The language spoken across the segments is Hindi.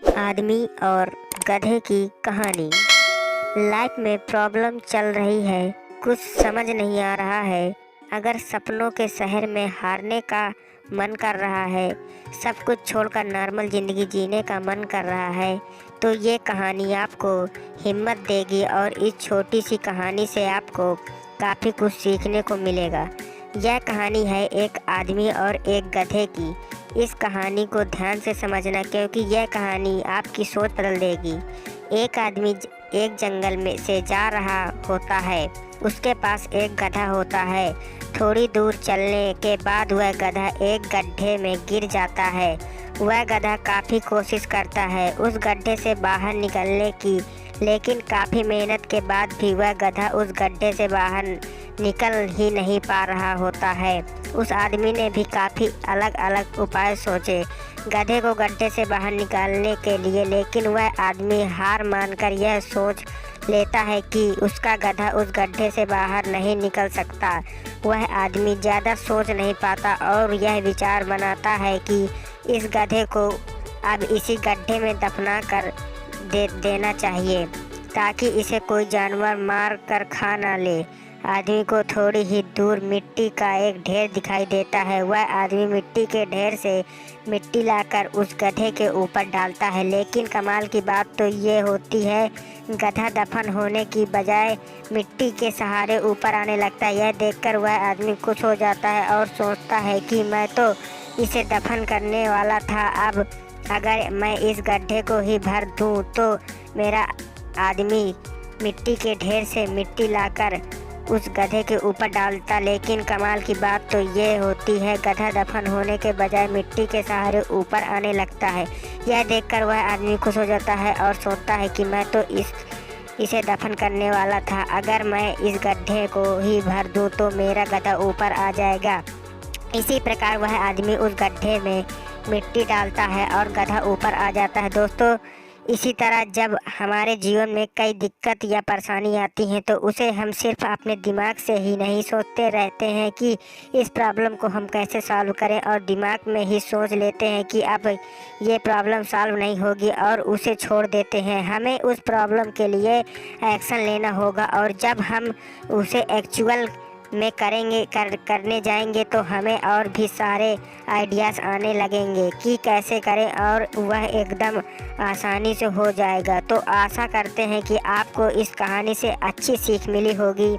आदमी और गधे की कहानी। लाइफ में प्रॉब्लम चल रही है, कुछ समझ नहीं आ रहा है। अगर सपनों के शहर में हारने का मन कर रहा है, सब कुछ छोड़कर नॉर्मल ज़िंदगी जीने का मन कर रहा है, तो ये कहानी आपको हिम्मत देगी और इस छोटी सी कहानी से आपको काफ़ी कुछ सीखने को मिलेगा। यह कहानी है एक आदमी और एक गधे की। इस कहानी को ध्यान से समझना, क्योंकि यह कहानी आपकी सोच बदल देगी। एक आदमी एक जंगल में से जा रहा होता है। उसके पास एक गधा होता है। थोड़ी दूर चलने के बाद वह गधा एक गड्ढे में गिर जाता है। वह गधा काफ़ी कोशिश करता है उस गड्ढे से बाहर निकलने की, लेकिन काफ़ी मेहनत के बाद भी वह गधा उस गड्ढे से बाहर निकल ही नहीं पा रहा होता है। उस आदमी ने भी काफ़ी अलग अलग उपाय सोचे गधे को गड्ढे से बाहर निकालने के लिए, लेकिन वह आदमी हार मानकर यह सोच लेता है कि उसका गधा उस गड्ढे से बाहर नहीं निकल सकता। वह आदमी ज़्यादा सोच नहीं पाता और यह विचार बनाता है कि इस गधे को अब इसी गड्ढे में दफना कर देना चाहिए, ताकि इसे कोई जानवर मार कर खा ना ले। आदमी को थोड़ी ही दूर मिट्टी का एक ढेर दिखाई देता है। वह आदमी मिट्टी के ढेर से मिट्टी लाकर उस गधे के ऊपर डालता है, लेकिन कमाल की बात तो ये होती है, गधा दफन होने की बजाय मिट्टी के सहारे ऊपर आने लगता है। यह देखकर वह आदमी खुश हो जाता है और सोचता है कि मैं तो इसे दफन करने वाला था। अब अगर मैं इस गड्ढे को ही भर दूं तो मेरा आदमी मिट्टी के ढेर से मिट्टी लाकर उस गधे के ऊपर डालता। लेकिन कमाल की बात तो ये होती है, गधा दफन होने के बजाय मिट्टी के सहारे ऊपर आने लगता है। यह देखकर वह आदमी खुश हो जाता है और सोचता है कि मैं तो इसे दफन करने वाला था। अगर मैं इस गड्ढे को ही भर दूं तो मेरा गधा ऊपर आ जाएगा। इसी प्रकार वह आदमी उस गड्ढे में मिट्टी डालता है और गधा ऊपर आ जाता है। दोस्तों, इसी तरह जब हमारे जीवन में कई दिक्कत या परेशानी आती हैं, तो उसे हम सिर्फ अपने दिमाग से ही नहीं सोचते रहते हैं कि इस प्रॉब्लम को हम कैसे सॉल्व करें, और दिमाग में ही सोच लेते हैं कि अब ये प्रॉब्लम सॉल्व नहीं होगी और उसे छोड़ देते हैं। हमें उस प्रॉब्लम के लिए एक्शन लेना होगा, और जब हम उसे एक्चुअल में करने जाएंगे तो हमें और भी सारे आइडियाज़ आने लगेंगे कि कैसे करें, और वह एकदम आसानी से हो जाएगा। तो आशा करते हैं कि आपको इस कहानी से अच्छी सीख मिली होगी,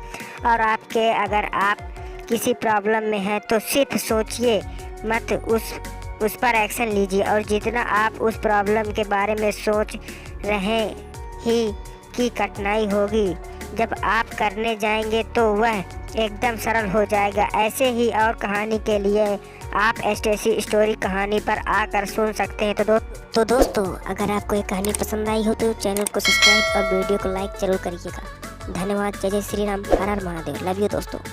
और अगर आप किसी प्रॉब्लम में हैं तो सिर्फ सोचिए मत, उस पर एक्शन लीजिए। और जितना आप उस प्रॉब्लम के बारे में सोच रहे ही की कठिनाई होगी, जब आप करने जाएंगे तो वह एकदम सरल हो जाएगा। ऐसे ही और कहानी के लिए आप स्टेसी स्टोरी कहानी पर आकर सुन सकते हैं। तो दोस्तों, अगर आपको ये कहानी पसंद आई हो तो चैनल को सब्सक्राइब और वीडियो को लाइक जरूर करिएगा। धन्यवाद। जय जय श्री राम। हर हर महादेव। लव यू दोस्तों।